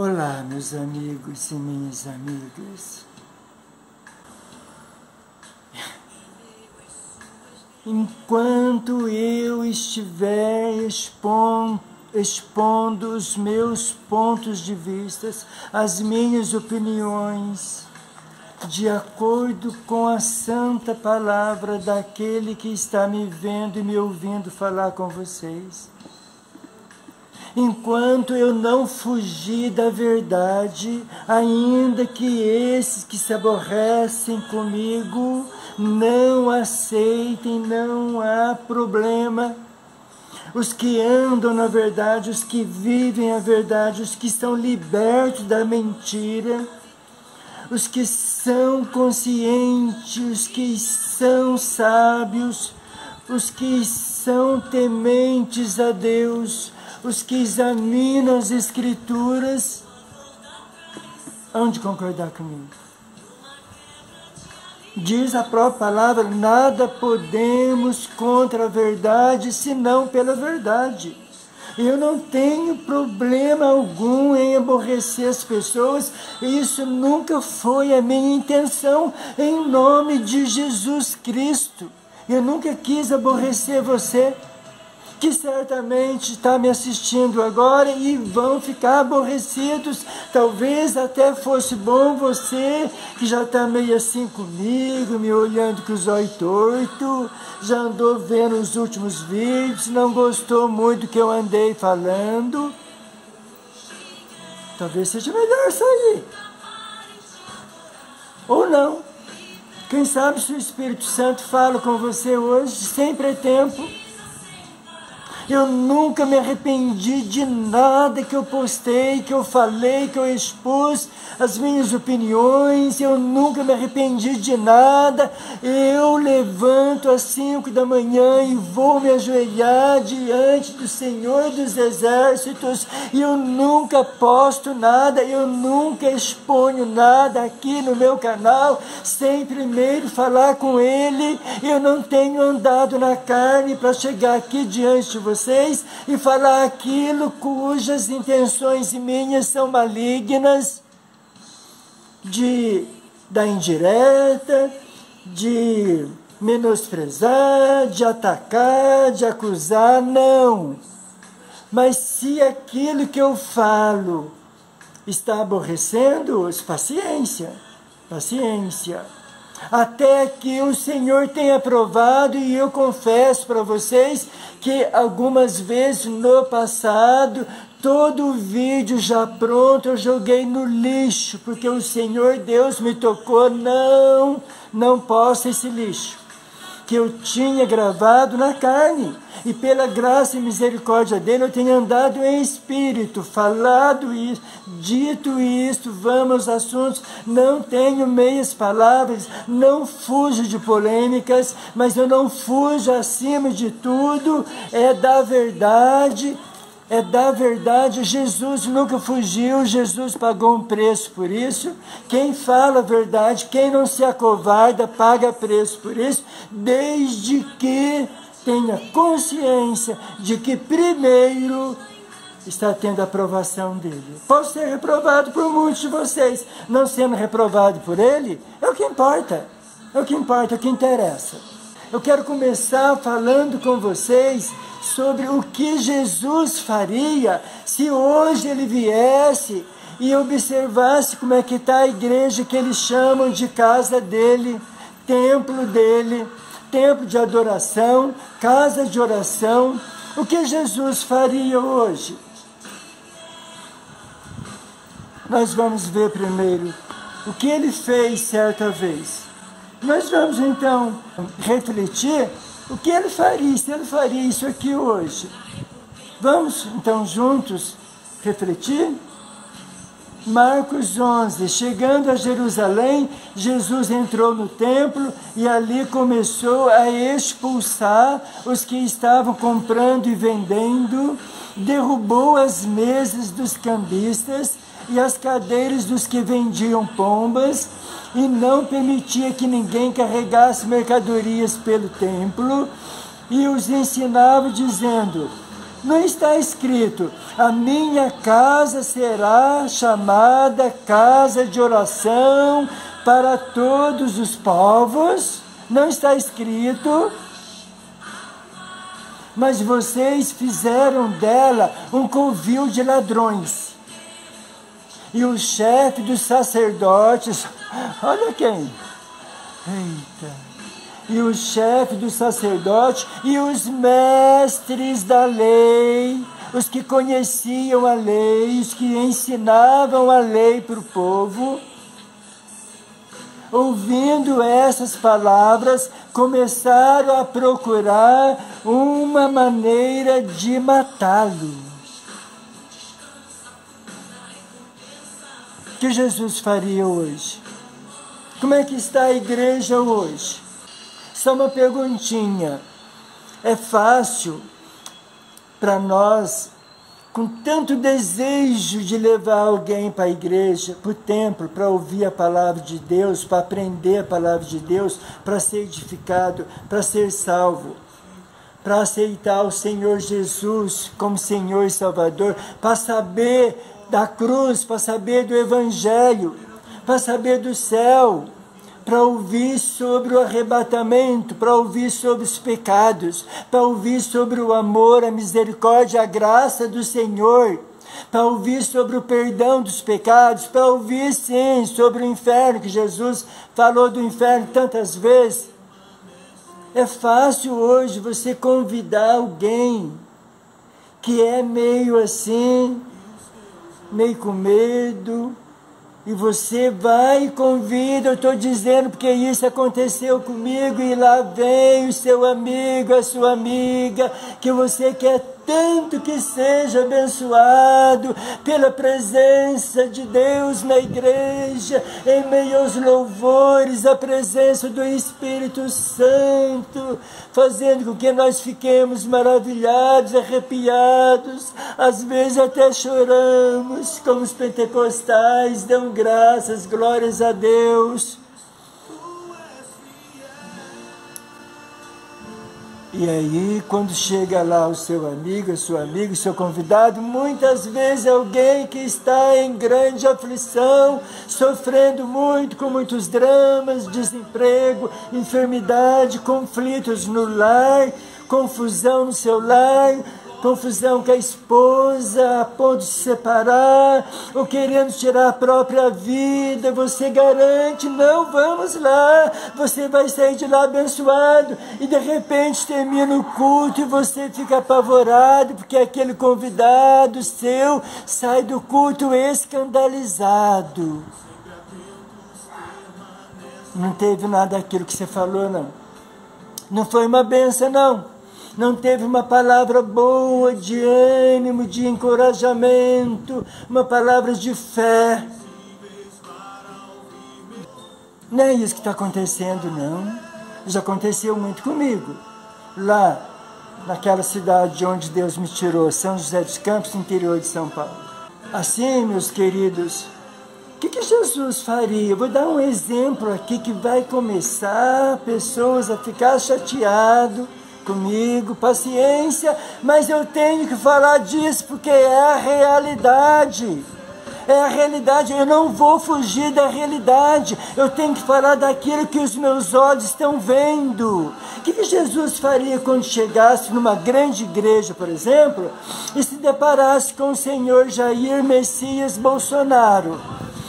Olá, meus amigos e minhas amigas. Enquanto eu estiver expondo os meus pontos de vista, as minhas opiniões, de acordo com a santa palavra daquele que está me vendo e me ouvindo falar com vocês, enquanto eu não fugir da verdade, ainda que esses que se aborrecem comigo não aceitem, não há problema. Os que andam na verdade, os que vivem a verdade, os que estão libertos da mentira, os que são conscientes, os que são sábios, os que são tementes a Deus, os que examinam as Escrituras, hão de concordar comigo. Diz a própria palavra, nada podemos contra a verdade, senão pela verdade. Eu não tenho problema algum em aborrecer as pessoas, isso nunca foi a minha intenção, em nome de Jesus Cristo. Eu nunca quis aborrecer você, que certamente está me assistindo agora e vão ficar aborrecidos. Talvez até fosse bom você, que já está meio assim comigo, me olhando com os olhos tortos, já andou vendo os últimos vídeos, não gostou muito do que eu andei falando. Talvez seja melhor sair. Ou não. Quem sabe se o Espírito Santo fala com você hoje, sempre é tempo. Eu nunca me arrependi de nada que eu postei, que eu falei, que eu expus as minhas opiniões. Eu nunca me arrependi de nada. Eu levanto às 5 da manhã e vou me ajoelhar diante do Senhor dos Exércitos. E eu nunca posto nada, eu nunca exponho nada aqui no meu canal sem primeiro falar com Ele. Eu não tenho andado na carne para chegar aqui diante de vocês e falar aquilo cujas intenções minhas são malignas, de dar indireta, de menosprezar, de atacar, de acusar, não. Mas se aquilo que eu falo está aborrecendo-os, paciência, paciência. Até que o Senhor tenha aprovado, e eu confesso para vocês que algumas vezes no passado, todo o vídeo já pronto eu joguei no lixo, porque o Senhor Deus me tocou, não posso esse lixo, que eu tinha gravado na carne, e pela graça e misericórdia dele eu tenho andado em espírito, falado isso, dito isto, vamos aos assuntos, não tenho meias palavras, não fujo de polêmicas, mas eu não fujo acima de tudo, é da verdade. É da verdade, Jesus nunca fugiu, Jesus pagou um preço por isso. Quem fala a verdade, quem não se acovarda, paga preço por isso, desde que tenha consciência de que primeiro está tendo a aprovação dele. Posso ser reprovado por muitos de vocês, não sendo reprovado por ele, é o que importa, é o que importa, é o que interessa. Eu quero começar falando com vocês sobre o que Jesus faria se hoje ele viesse e observasse como é que está a igreja que eles chamam de casa dele, templo de adoração, casa de oração. O que Jesus faria hoje? Nós vamos ver primeiro o que ele fez certa vez. Nós vamos então refletir o que ele faria, se ele faria isso aqui hoje. Vamos então juntos refletir? Marcos 11, chegando a Jerusalém, Jesus entrou no templo e ali começou a expulsar os que estavam comprando e vendendo, derrubou as mesas dos cambistas e as cadeiras dos que vendiam pombas, e não permitia que ninguém carregasse mercadorias pelo templo, e os ensinava dizendo: Não está escrito, a minha casa será chamada casa de oração para todos os povos? Não está escrito. Mas vocês fizeram dela um covil de ladrões. E o chefe dos sacerdotes, olha quem? Eita! E o chefe dos sacerdotes e os mestres da lei, os que conheciam a lei, os que ensinavam a lei para o povo, ouvindo essas palavras, começaram a procurar uma maneira de matá-lo. O que Jesus faria hoje? Como é que está a igreja hoje? Só uma perguntinha. É fácil para nós, com tanto desejo de levar alguém para a igreja, para o templo, para ouvir a palavra de Deus, para aprender a palavra de Deus, para ser edificado, para ser salvo, para aceitar o Senhor Jesus como Senhor e Salvador, para saber da cruz, para saber do Evangelho, para saber do céu, para ouvir sobre o arrebatamento, para ouvir sobre os pecados, para ouvir sobre o amor, a misericórdia, a graça do Senhor, para ouvir sobre o perdão dos pecados, para ouvir, sim, sobre o inferno, que Jesus falou do inferno tantas vezes. É fácil hoje você convidar alguém que é meio assim, meio com medo, e você vai e convida. Eu estou dizendo porque isso aconteceu comigo, e lá vem o seu amigo, a sua amiga, que você quer tanto que seja abençoado pela presença de Deus na igreja, em meio aos louvores, a presença do Espírito Santo, fazendo com que nós fiquemos maravilhados, arrepiados, às vezes até choramos, como os pentecostais, dão graças, glórias a Deus. E aí, quando chega lá o seu amigo, a sua amiga, o seu convidado, muitas vezes alguém que está em grande aflição, sofrendo muito, com muitos dramas, desemprego, enfermidade, conflitos no lar, confusão no seu lar, confusão com a esposa, a ponto de se separar, ou querendo tirar a própria vida. Você garante, não, vamos lá, você vai sair de lá abençoado, e de repente termina o culto e você fica apavorado, porque aquele convidado seu sai do culto escandalizado. Não teve nada daquilo que você falou, não. Não foi uma bênção, não. Não teve uma palavra boa de ânimo, de encorajamento, uma palavra de fé. Não é isso que está acontecendo, não. Já aconteceu muito comigo. Lá, naquela cidade de onde Deus me tirou, São José dos Campos, interior de São Paulo. Assim, meus queridos, o que Jesus faria? Eu vou dar um exemplo aqui que vai começar pessoas a ficar chateadas comigo, paciência, mas eu tenho que falar disso porque é a realidade. É a realidade, eu não vou fugir da realidade. Eu tenho que falar daquilo que os meus olhos estão vendo. O que Jesus faria quando chegasse numa grande igreja, por exemplo, e se deparasse com o senhor Jair Messias Bolsonaro?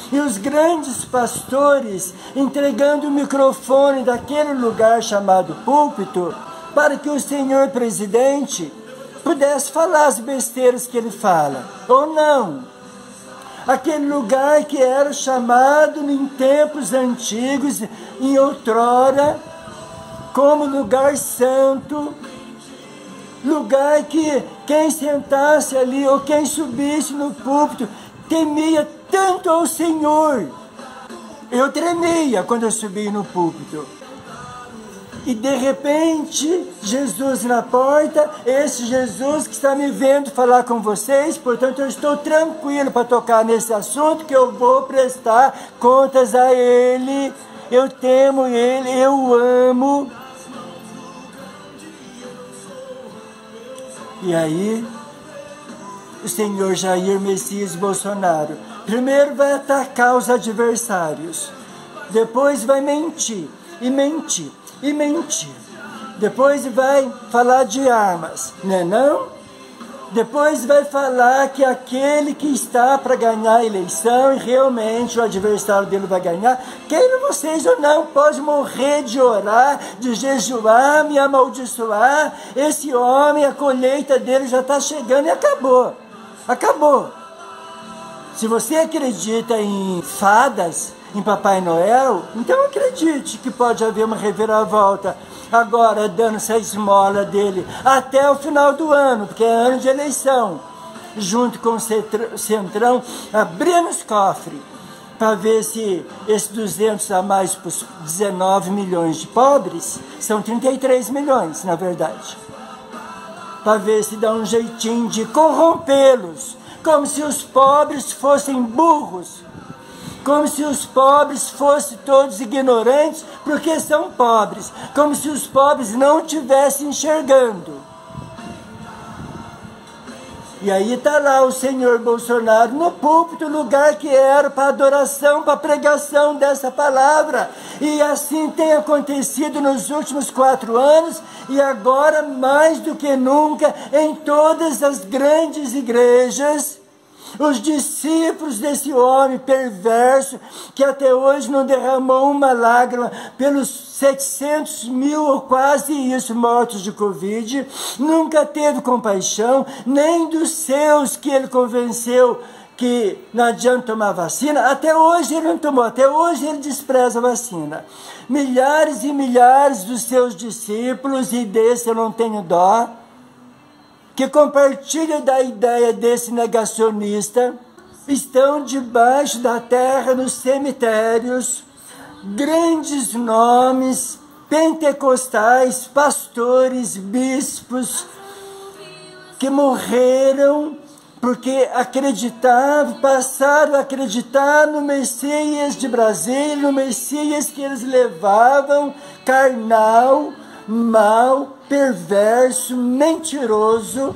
E os grandes pastores entregando o microfone daquele lugar chamado púlpito, para que o senhor presidente pudesse falar as besteiras que ele fala, ou não. Aquele lugar que era chamado em tempos antigos, em outrora, como lugar santo, lugar que quem sentasse ali ou quem subisse no púlpito temia tanto ao Senhor. Eu tremia quando eu subi no púlpito. E de repente, Jesus na porta, esse Jesus que está me vendo falar com vocês, portanto eu estou tranquilo para tocar nesse assunto, que eu vou prestar contas a Ele, eu temo Ele, eu amo. E aí, o senhor Jair Messias Bolsonaro? Primeiro vai atacar os adversários, depois vai mentir, e mentir, e mentir. Depois vai falar de armas, né não? Depois vai falar que aquele que está para ganhar a eleição e realmente o adversário dele vai ganhar, queiram vocês ou não, pode morrer de orar, de jejuar, me amaldiçoar. Esse homem, a colheita dele já está chegando e acabou. Acabou. Se você acredita em fadas, em Papai Noel, então acredite que pode haver uma reviravolta. Agora, dando essa esmola dele até o final do ano, porque é ano de eleição, junto com o Centrão, abrindo os cofres, para ver se esses 200 a mais para os 19 milhões de pobres, são 33 milhões, na verdade, para ver se dá um jeitinho de corrompê-los, como se os pobres fossem burros, como se os pobres fossem todos ignorantes, porque são pobres, como se os pobres não estivessem enxergando. E aí está lá o senhor Bolsonaro no púlpito, lugar que era para adoração, para pregação dessa palavra. E assim tem acontecido nos últimos 4 anos, e agora mais do que nunca em todas as grandes igrejas. Os discípulos desse homem perverso, que até hoje não derramou uma lágrima pelos 700 mil ou quase isso mortos de Covid, nunca teve compaixão, nem dos seus que ele convenceu que não adianta tomar vacina. Até hoje ele não tomou, até hoje ele despreza a vacina. Milhares e milhares dos seus discípulos, e desse eu não tenho dó, que compartilham da ideia desse negacionista, estão debaixo da terra, nos cemitérios, grandes nomes pentecostais, pastores, bispos, que morreram porque acreditavam, passaram a acreditar no Messias de Brasília, no Messias que eles levavam, carnal, mau, perverso, mentiroso.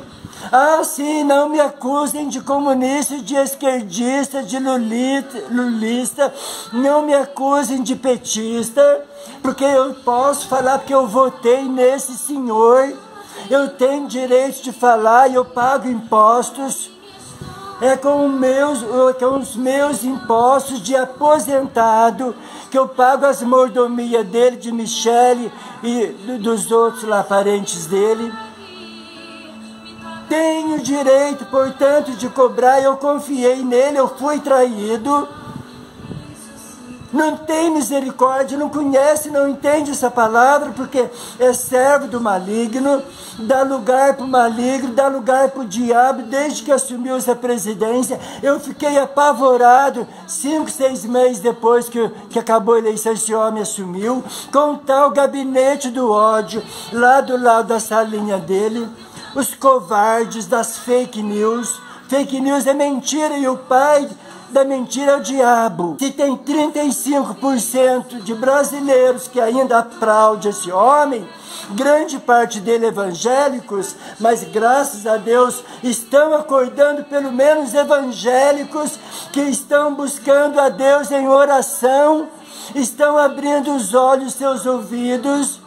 Ah, sim, não me acusem de comunista, de esquerdista, de lulista, não me acusem de petista, porque eu posso falar porque eu votei nesse senhor, eu tenho direito de falar e eu pago impostos. É com os meus impostos de aposentado que eu pago as mordomias dele, de Michele e dos outros lá, parentes dele. Tenho direito, portanto, de cobrar. Eu confiei nele, eu fui traído. Não tem misericórdia, não conhece, não entende essa palavra, porque é servo do maligno, dá lugar para o maligno, dá lugar para o diabo. Desde que assumiu essa presidência, eu fiquei apavorado, 5, 6 meses depois que acabou a eleição, esse homem assumiu, com tal gabinete do ódio, lá do lado da salinha dele, os covardes das fake news. Fake news é mentira, e o pai da mentira é o diabo. Se tem 35% de brasileiros que ainda aplaudem esse homem, grande parte deles evangélicos, mas graças a Deus estão acordando, pelo menos evangélicos que estão buscando a Deus em oração, estão abrindo os olhos, seus ouvidos,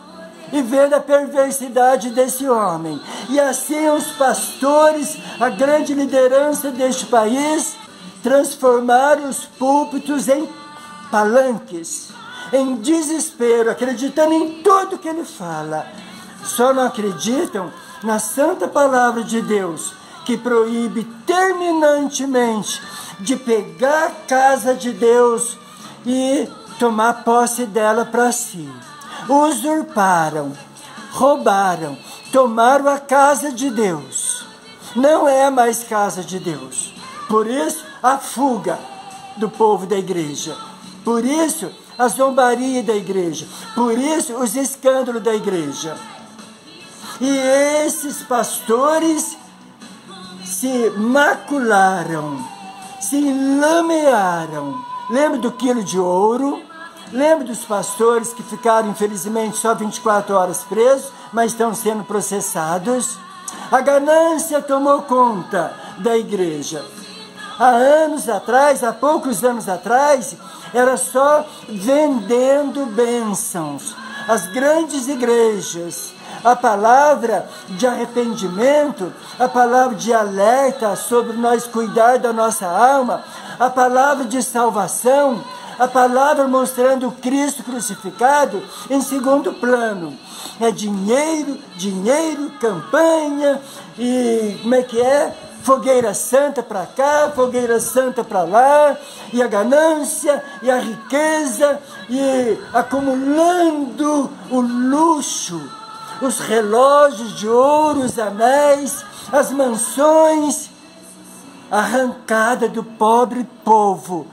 e vendo a perversidade desse homem. E assim os pastores, a grande liderança deste país, transformaram os púlpitos em palanques, em desespero, acreditando em tudo que ele fala. Só não acreditam na santa palavra de Deus, que proíbe terminantemente de pegar a casa de Deus e tomar posse dela para si. Usurparam, roubaram, tomaram a casa de Deus. Não é mais casa de Deus. Por isso, a fuga do povo da igreja. Por isso, a zombaria da igreja. Por isso, os escândalos da igreja. E esses pastores se macularam, se lamearam. Lembra do quilo de ouro? Lembra dos pastores que ficaram, infelizmente, só 24 horas presos, mas estão sendo processados? A ganância tomou conta da igreja. Há anos atrás, há poucos anos atrás, era só vendendo bênçãos. As grandes igrejas, a palavra de arrependimento, a palavra de alerta sobre nós cuidar da nossa alma, a palavra de salvação, a palavra mostrando Cristo crucificado em segundo plano. É dinheiro, dinheiro, campanha e como é que é? Fogueira santa para cá, fogueira santa para lá, e a ganância, e a riqueza, e acumulando o luxo, os relógios de ouro, os anéis, as mansões, arrancada do pobre povo,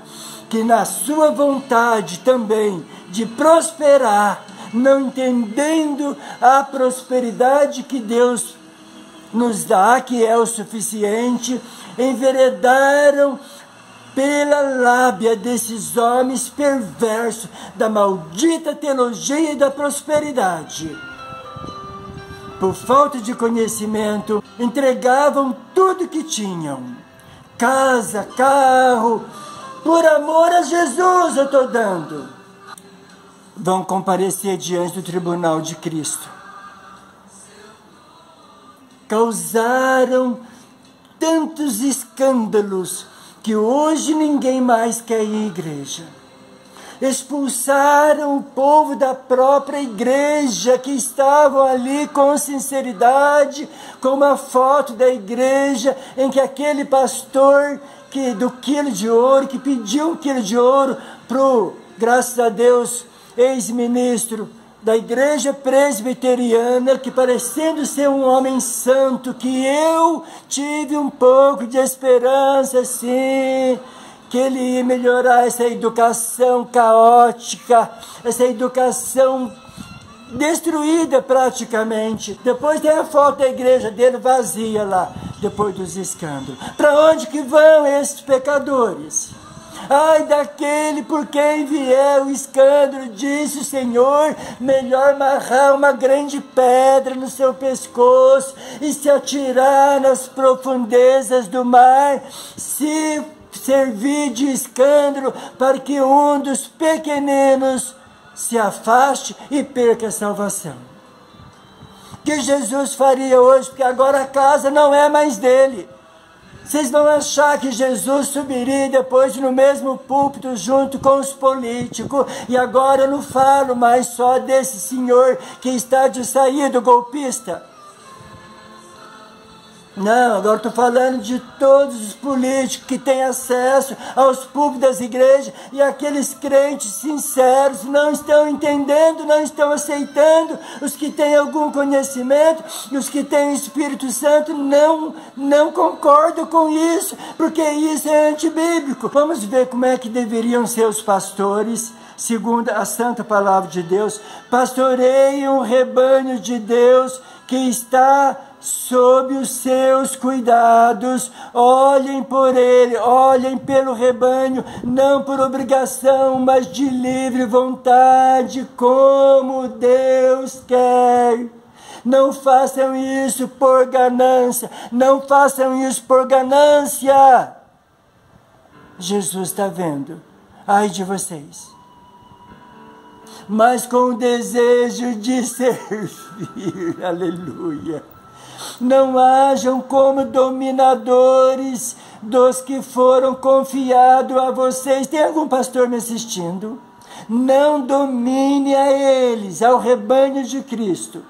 que na sua vontade também de prosperar, não entendendo a prosperidade que Deus nos dá, que é o suficiente, enveredaram pela lábia desses homens perversos da maldita teologia e da prosperidade. Por falta de conhecimento, entregavam tudo que tinham, casa, carro, por amor a Jesus eu estou dando. Vão comparecer diante do tribunal de Cristo. Causaram tantos escândalos que hoje ninguém mais quer ir à igreja. Expulsaram o povo da própria igreja, que estavam ali com sinceridade, com uma foto da igreja em que aquele pastor do quilo de ouro, que pediu 1 quilo de ouro para o, graças a Deus, ex-ministro da igreja presbiteriana, que parecendo ser um homem santo, que eu tive um pouco de esperança, assim, que ele ia melhorar essa educação caótica, essa educação destruída praticamente. Depois tem a foto da igreja dele vazia lá, depois dos escândalos. Para onde que vão esses pecadores? Ai daquele por quem vier o escândalo, disse o Senhor, melhor amarrar uma grande pedra no seu pescoço e se atirar nas profundezas do mar, se servir de escândalo para que um dos pequeninos se afaste e perca a salvação. Que Jesus faria hoje, porque agora a casa não é mais dele. Vocês vão achar que Jesus subiria depois no mesmo púlpito junto com os políticos. E agora eu não falo mais só desse senhor que está de saída, golpista. Não, agora estou falando de todos os políticos que têm acesso aos púlpitos das igrejas, e aqueles crentes sinceros não estão entendendo, não estão aceitando. Os que têm algum conhecimento e os que têm o Espírito Santo não concordam com isso, porque isso é antibíblico. Vamos ver como é que deveriam ser os pastores, segundo a santa palavra de Deus. Pastoreiem um rebanho de Deus que está sob os seus cuidados. Olhem por ele, olhem pelo rebanho, não por obrigação, mas de livre vontade, como Deus quer. Não façam isso por ganância, não façam isso por ganância. Jesus está vendo, ai de vocês, mas com o desejo de servir, aleluia. Não hajam como dominadores dos que foram confiados a vocês. Tem algum pastor me assistindo? Não domine a eles, ao rebanho de Cristo,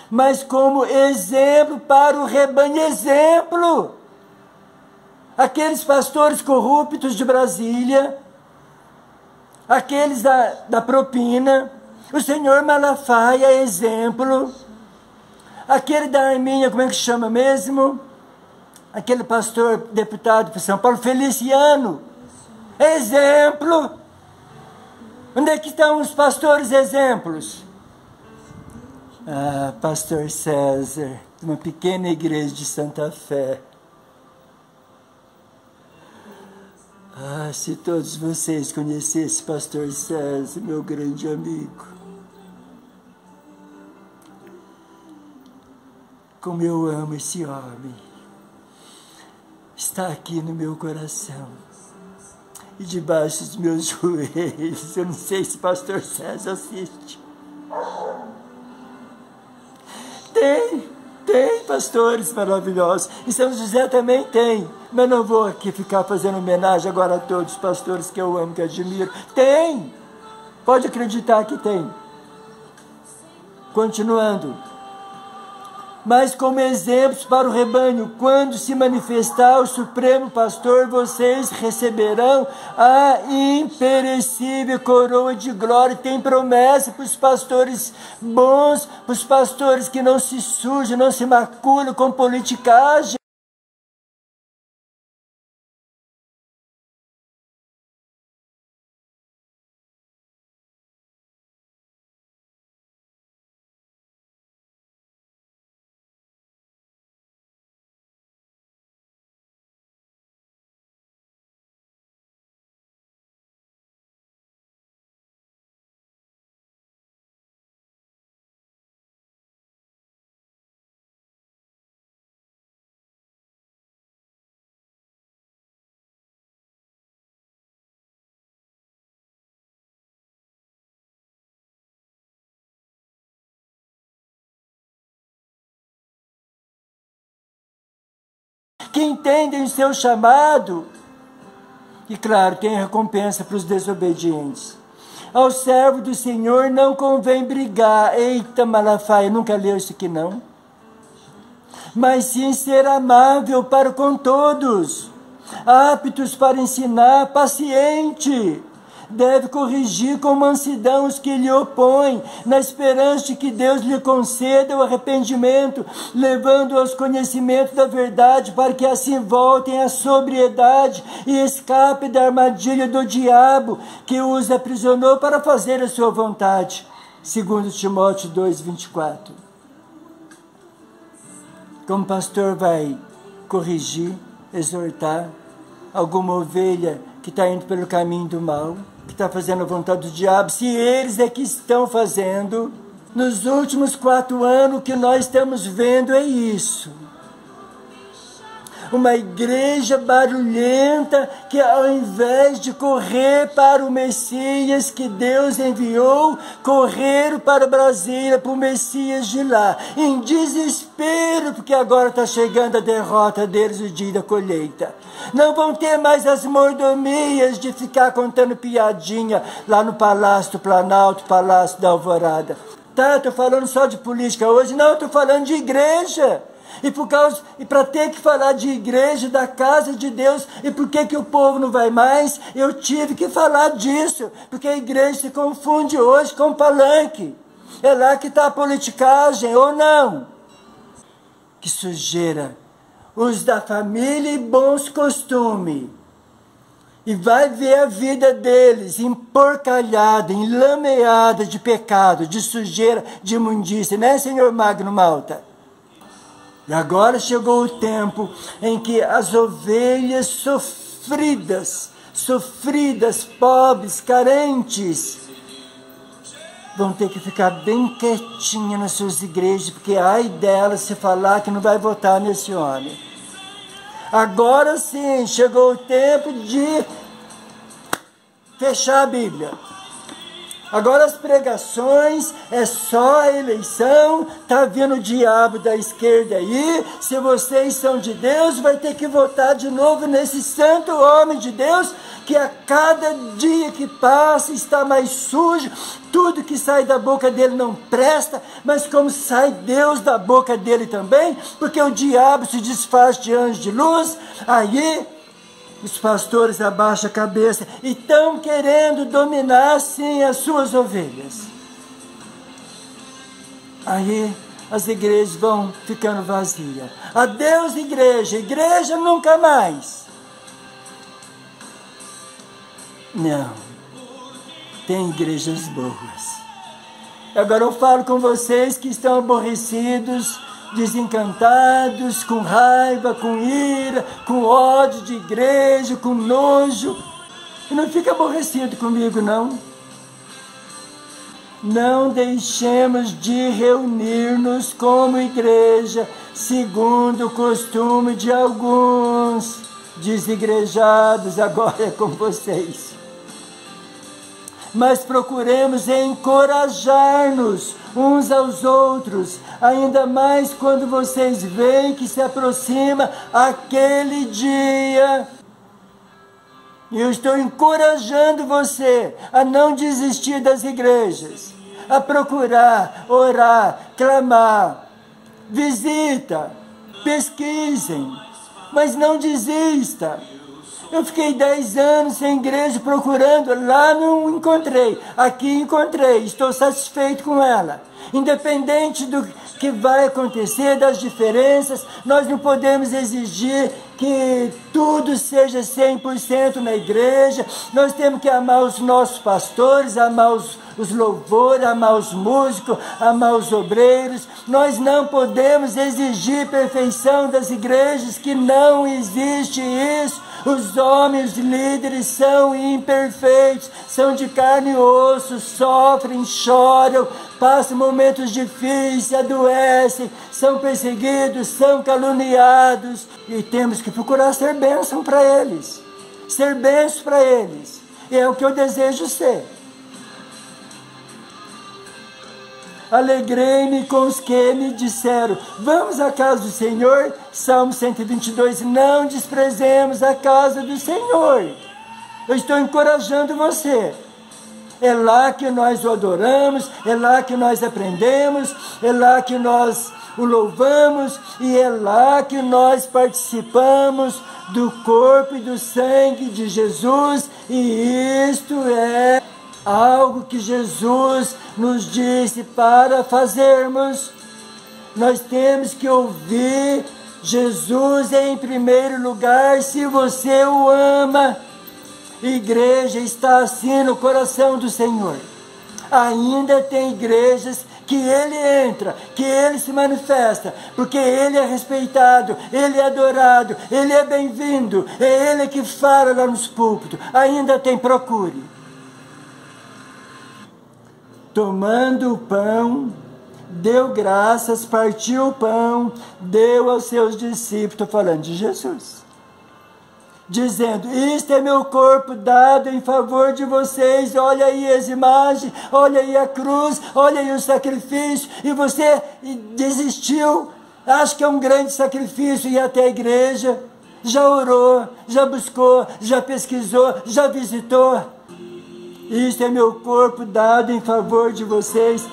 mas como exemplo para o rebanho. Exemplo! Aqueles pastores corruptos de Brasília, aqueles da propina, o senhor Malafaia é exemplo. Aquele da Arminha, como é que chama mesmo? Aquele pastor deputado para São Paulo, Feliciano, é exemplo. Onde é que estão os pastores exemplos? Ah, pastor César, uma pequena igreja de Santa Fé. Ah, se todos vocês conhecessem pastor César, meu grande amigo. como eu amo esse homem. Está aqui no meu coração e debaixo dos meus joelhos. Eu não sei se o pastor César assiste. Tem pastores maravilhosos. E São José também tem. Mas não vou aqui ficar fazendo homenagem agora a todos os pastores que eu amo, que admiro. Tem! Pode acreditar que tem. Continuando. Mas como exemplos para o rebanho, quando se manifestar o Supremo Pastor, vocês receberão a imperecível coroa de glória. Tem promessa para os pastores bons, para os pastores que não se sujam, não se maculam com politicagem. Que entendem o seu chamado, e claro, tem recompensa para os desobedientes. Ao servo do Senhor não convém brigar. Eita, Malafaia, nunca leu isso aqui não? Mas sim ser amável para com todos, aptos para ensinar, paciente. Deve corrigir com mansidão os que lhe opõem, na esperança de que Deus lhe conceda o arrependimento, levando aos conhecimento da verdade, para que assim voltem à sobriedade e escapem da armadilha do diabo, que os aprisionou para fazer a sua vontade. 2 Timóteo 2:24. Como pastor vai corrigir, exortar alguma ovelha que está indo pelo caminho do mal, que está fazendo a vontade do diabo, se eles é que estão fazendo? Nos últimos 4 anos, o que nós estamos vendo é isso. Uma igreja barulhenta que, ao invés de correr para o Messias que Deus enviou, correram para Brasília, para o Messias de lá, em desespero, porque agora está chegando a derrota deles, o dia da colheita. Não vão ter mais as mordomias de ficar contando piadinha lá no Palácio do Planalto, Palácio da Alvorada. Tá, estou falando só de política hoje? Não, estou falando de igreja. E para ter que falar de igreja, da casa de Deus, e por que o povo não vai mais, eu tive que falar disso, porque a igreja se confunde hoje com palanque. É lá que está a politicagem, ou não? Que sujeira! Os da família e bons costumes. E vai ver a vida deles emporcalhada, enlameada de pecado, de sujeira, de imundícia, né, senhor Magno Malta? E agora chegou o tempo em que as ovelhas sofridas, pobres, carentes, vão ter que ficar bem quietinhas nas suas igrejas, porque ai delas se falar que não vai votar nesse homem. Agora sim, chegou o tempo de fechar a Bíblia. Agora as pregações é só a eleição, tá vindo o diabo da esquerda aí, se vocês são de Deus, vai ter que votar de novo nesse santo homem de Deus, que a cada dia que passa está mais sujo, tudo que sai da boca dele não presta, mas como sai Deus da boca dele também, porque o diabo se disfaz de anjo de luz, aí os pastores abaixam a cabeça e estão querendo dominar, sim, as suas ovelhas. Aí as igrejas vão ficando vazias. Adeus, igreja. Igreja nunca mais. Não. Tem igrejas boas. Agora eu falo com vocês que estão aborrecidos, desencantados, com raiva, com ira, com ódio de igreja, com nojo. E não fica aborrecido comigo, não. não deixemos de reunir-nos como igreja, segundo o costume de alguns desigrejados, agora é com vocês. Mas procuremos encorajar-nos uns aos outros, ainda mais quando vocês veem que se aproxima aquele dia. Eu estou encorajando você a não desistir das igrejas, a procurar, orar, clamar, visita, pesquisem, mas não desista. Eu fiquei 10 anos sem igreja procurando, lá não encontrei, aqui encontrei, estou satisfeito com ela. Independente do que vai acontecer, das diferenças, nós não podemos exigir que tudo seja 100% na igreja. Nós temos que amar os nossos pastores, amar os louvores, amar os músicos, amar os obreiros. Nós não podemos exigir perfeição das igrejas, que não existe isso. Os homens líderes são imperfeitos, são de carne e osso, sofrem, choram, passam momentos difíceis, adoecem, são perseguidos, são caluniados, e temos que procurar ser bênção para eles, ser bênção para eles, e é o que eu desejo ser. Alegrei-me com os que me disseram, vamos à casa do Senhor. Salmo 122, não desprezemos a casa do Senhor. Eu estou encorajando você. É lá que nós o adoramos, é lá que nós aprendemos, é lá que nós o louvamos, e é lá que nós participamos do corpo e do sangue de Jesus, e isto é algo que Jesus nos disse para fazermos. Nós temos que ouvir Jesus em primeiro lugar, se você o ama. Igreja está assim no coração do Senhor. Ainda tem igrejas que Ele entra, que Ele se manifesta, porque Ele é respeitado, Ele é adorado, Ele é bem-vindo, é Ele que fala lá nos púlpitos. Ainda tem, procure. Tomando o pão, deu graças, partiu o pão, deu aos seus discípulos, estou falando de Jesus, dizendo, isto é meu corpo dado em favor de vocês. Olha aí as imagens, olha aí a cruz, olha aí o sacrifício, e você desistiu, acha que é um grande sacrifício ir até a igreja, já orou, já buscou, já pesquisou, já visitou. Isto é meu corpo dado em favor de vocês.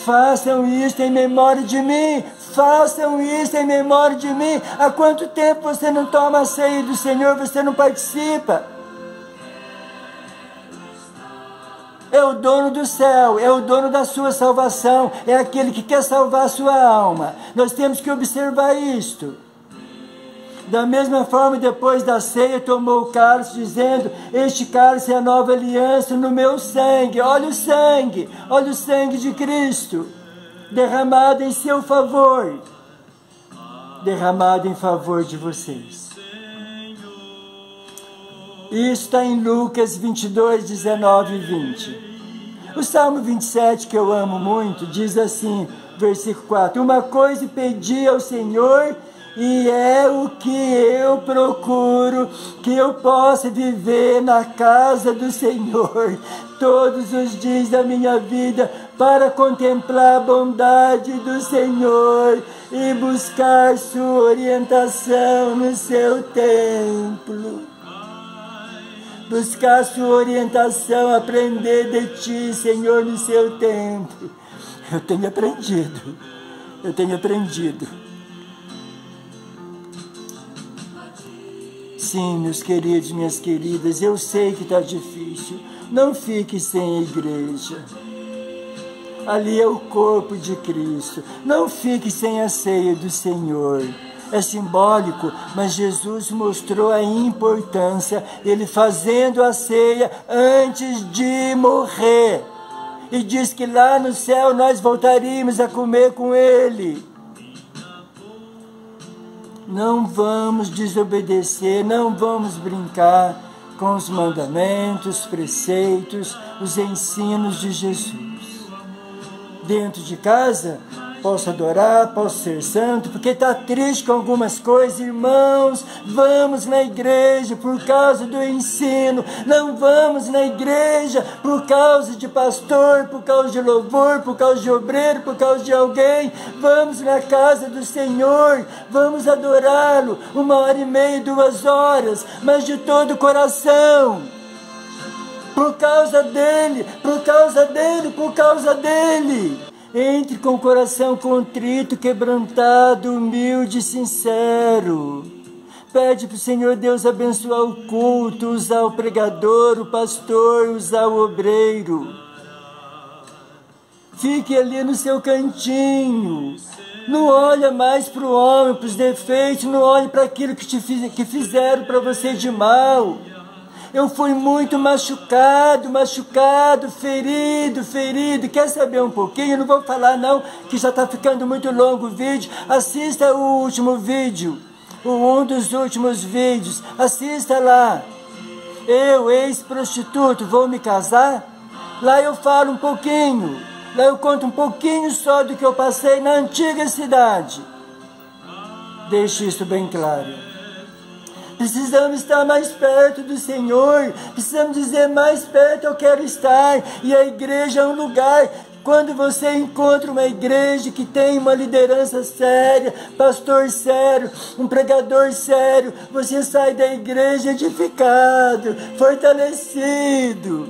Façam isto em memória de mim. Façam isso em memória de mim. Há quanto tempo você não toma a ceia do Senhor, você não participa? É o dono do céu, é o dono da sua salvação, é aquele que quer salvar a sua alma. Nós temos que observar isto. Da mesma forma, depois da ceia, tomou o cálice, dizendo, este cálice é a nova aliança no meu sangue. Olha o sangue de Cristo, derramado em seu favor, derramado em favor de vocês. Isso está em Lucas 22, 19 e 20. O Salmo 27, que eu amo muito, diz assim, versículo 4, uma coisa pedi ao Senhor, e é o que eu procuro, que eu possa viver na casa do Senhor todos os dias da minha vida, para contemplar a bondade do Senhor e buscar sua orientação no seu templo. Buscar sua orientação, aprender de ti, Senhor, no seu templo. Eu tenho aprendido. Sim, meus queridos, minhas queridas, eu sei que está difícil. Não fique sem a igreja. Ali é o corpo de Cristo. Não fique sem a ceia do Senhor. É simbólico, mas Jesus mostrou a importância, Ele fazendo a ceia antes de morrer. E diz que lá no céu nós voltaríamos a comer com Ele. Não vamos desobedecer, não vamos brincar com os mandamentos, preceitos, os ensinos de Jesus. dentro de casa, posso adorar, posso ser santo, porque está triste com algumas coisas, irmãos, vamos na igreja por causa do ensino, não vamos na igreja por causa de pastor, por causa de louvor, por causa de obreiro, por causa de alguém, vamos na casa do Senhor, vamos adorá-lo, 1h30, 2 horas, mas de todo o coração, por causa dele, por causa dele, por causa dele. Entre com o coração contrito, quebrantado, humilde e sincero. Pede para o Senhor Deus abençoar o culto, usar o pregador, o pastor, usar o obreiro. Fique ali no seu cantinho. Não olha mais para o homem, para os defeitos, não olhe para aquilo que fizeram para você de mal. Eu fui muito machucado, ferido. Quer saber um pouquinho? Eu não vou falar não, que já está ficando muito longo o vídeo. Assista o último vídeo, um dos últimos vídeos. Assista lá. Eu, ex-prostituto, vou me casar? Lá eu falo um pouquinho. Lá eu conto um pouquinho só do que eu passei na antiga cidade. Deixo isso bem claro. Precisamos estar mais perto do Senhor, precisamos dizer mais perto eu quero estar, e a igreja é um lugar, quando você encontra uma igreja que tem uma liderança séria, pastor sério, um pregador sério, você sai da igreja edificado, fortalecido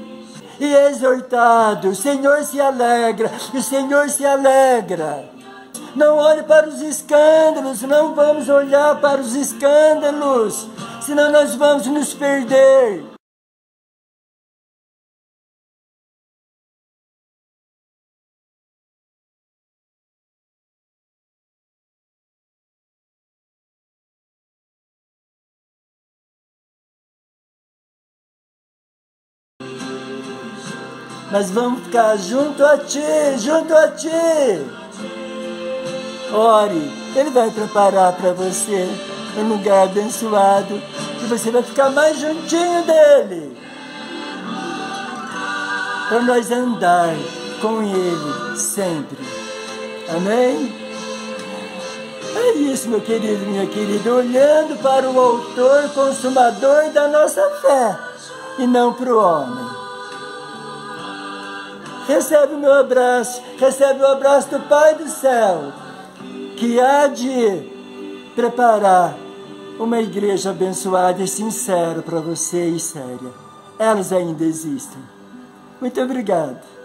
e exortado, o Senhor se alegra, o Senhor se alegra. Não olhe para os escândalos, não vamos olhar para os escândalos, senão nós vamos nos perder. Mas vamos ficar junto a ti, junto a ti. Ore, Ele vai preparar para você um lugar abençoado e você vai ficar mais juntinho dEle. Para nós andar com Ele sempre. Amém? É isso, meu querido, minha querida, olhando para o autor, consumador da nossa fé e não para o homem. Recebe o meu abraço, recebe o abraço do Pai do céu, que há de preparar uma igreja abençoada e sincera para você e séria. Elas ainda existem. Muito obrigado.